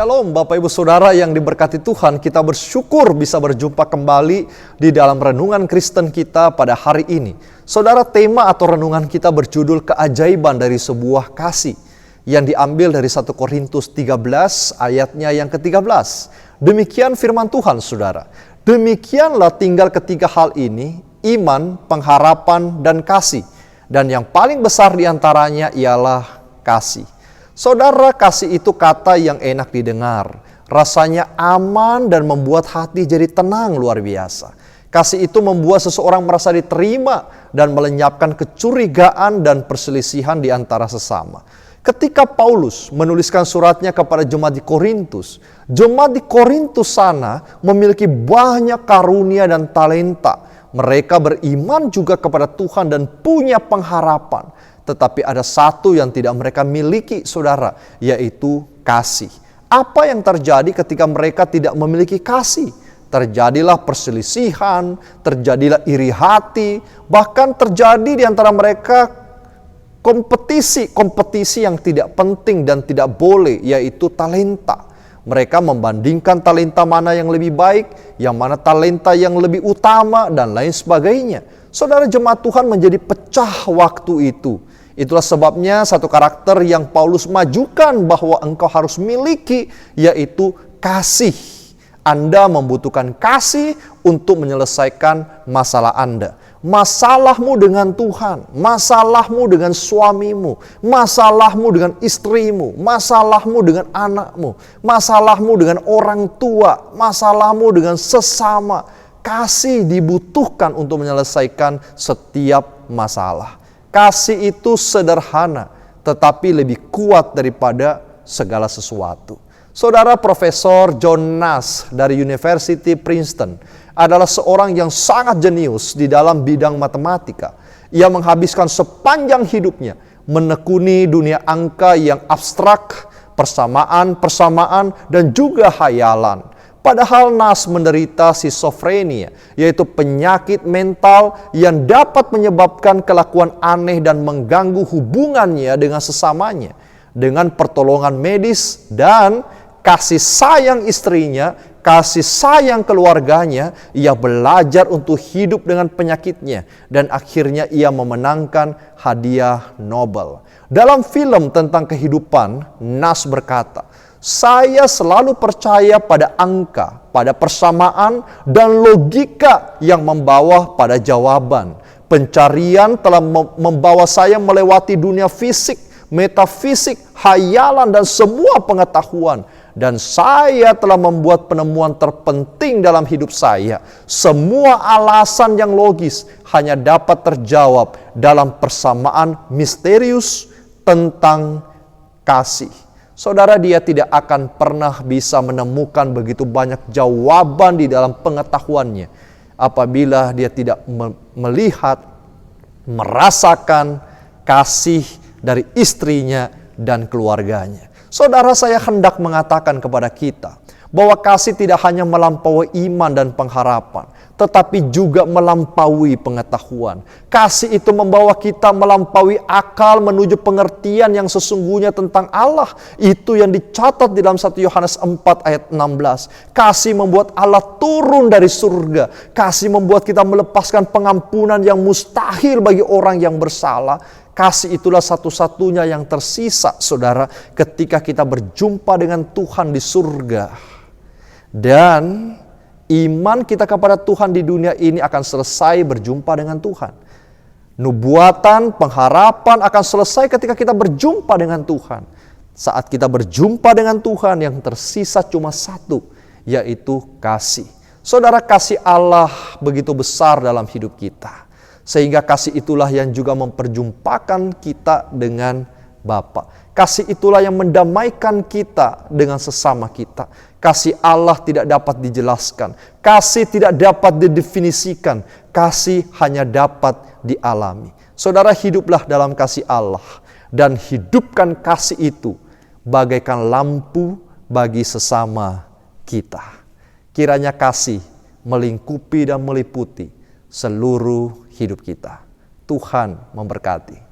Shalom Bapak Ibu Saudara yang diberkati Tuhan, kita bersyukur bisa berjumpa kembali di dalam renungan Kristen kita pada hari ini. Saudara, tema atau renungan kita berjudul keajaiban dari sebuah kasih yang diambil dari 1 Korintus 13 ayatnya yang ke-13. Demikian firman Tuhan Saudara. Demikianlah tinggal ketiga hal ini, iman, pengharapan, dan kasih. Dan yang paling besar diantaranya ialah kasih. Saudara, kasih itu kata yang enak didengar. Rasanya aman dan membuat hati jadi tenang luar biasa. Kasih itu membuat seseorang merasa diterima dan melenyapkan kecurigaan dan perselisihan di antara sesama. Ketika Paulus menuliskan suratnya kepada jemaat di Korintus sana memiliki banyak karunia dan talenta. Mereka beriman juga kepada Tuhan dan punya pengharapan. Tetapi ada satu yang tidak mereka miliki, saudara, yaitu kasih. Apa yang terjadi ketika mereka tidak memiliki kasih? Terjadilah perselisihan, terjadilah iri hati, bahkan terjadi di antara mereka kompetisi yang tidak penting dan tidak boleh, yaitu talenta. Mereka membandingkan talenta mana yang lebih baik, yang mana talenta yang lebih utama, dan lain sebagainya. Saudara, jemaat Tuhan menjadi pecah waktu itu. Itulah sebabnya satu karakter yang Paulus majukan bahwa engkau harus miliki, yaitu kasih. Anda membutuhkan kasih untuk menyelesaikan masalah Anda. Masalahmu dengan Tuhan, masalahmu dengan suamimu, masalahmu dengan istrimu, masalahmu dengan anakmu, masalahmu dengan orang tua, masalahmu dengan sesama. Kasih dibutuhkan untuk menyelesaikan setiap masalah. Kasih itu sederhana, tetapi lebih kuat daripada segala sesuatu. Saudara, Profesor John Nash dari University Princeton adalah seorang yang sangat jenius di dalam bidang matematika. Ia menghabiskan sepanjang hidupnya menekuni dunia angka yang abstrak, persamaan, dan juga hayalan. Padahal Nash menderita schizophrenia, yaitu penyakit mental yang dapat menyebabkan kelakuan aneh dan mengganggu hubungannya dengan sesamanya. Dengan pertolongan medis dan kasih sayang istrinya, kasih sayang keluarganya, ia belajar untuk hidup dengan penyakitnya. Dan akhirnya ia memenangkan hadiah Nobel. Dalam film tentang kehidupan, Nash berkata, "Saya selalu percaya pada angka, pada persamaan, dan logika yang membawa pada jawaban. Pencarian telah membawa saya melewati dunia fisik, metafisik, hayalan, dan semua pengetahuan. Dan saya telah membuat penemuan terpenting dalam hidup saya. Semua alasan yang logis hanya dapat terjawab dalam persamaan misterius tentang kasih." Saudara, dia tidak akan pernah bisa menemukan begitu banyak jawaban di dalam pengetahuannya apabila dia tidak melihat, merasakan kasih dari istrinya dan keluarganya. Saudara, saya hendak mengatakan kepada kita bahwa kasih tidak hanya melampaui iman dan pengharapan, tetapi juga melampaui pengetahuan. Kasih itu membawa kita melampaui akal menuju pengertian yang sesungguhnya tentang Allah. Itu yang dicatat di dalam 1 Yohanes 4 ayat 16. Kasih membuat Allah turun dari surga. Kasih membuat kita melepaskan pengampunan yang mustahil bagi orang yang bersalah. Kasih itulah satu-satunya yang tersisa, saudara, ketika kita berjumpa dengan Tuhan di surga. Dan iman kita kepada Tuhan di dunia ini akan selesai berjumpa dengan Tuhan. Nubuatan, pengharapan akan selesai ketika kita berjumpa dengan Tuhan. Saat kita berjumpa dengan Tuhan, yang tersisa cuma satu, yaitu kasih. Saudara, kasih Allah begitu besar dalam hidup kita. Sehingga kasih itulah yang juga memperjumpakan kita dengan Bapa. Kasih itulah yang mendamaikan kita dengan sesama kita. Kasih Allah tidak dapat dijelaskan. Kasih tidak dapat didefinisikan. Kasih hanya dapat dialami. Saudara, hiduplah dalam kasih Allah. Dan hidupkan kasih itu bagaikan lampu bagi sesama kita. Kiranya kasih melingkupi dan meliputi seluruh hidup kita. Tuhan memberkati.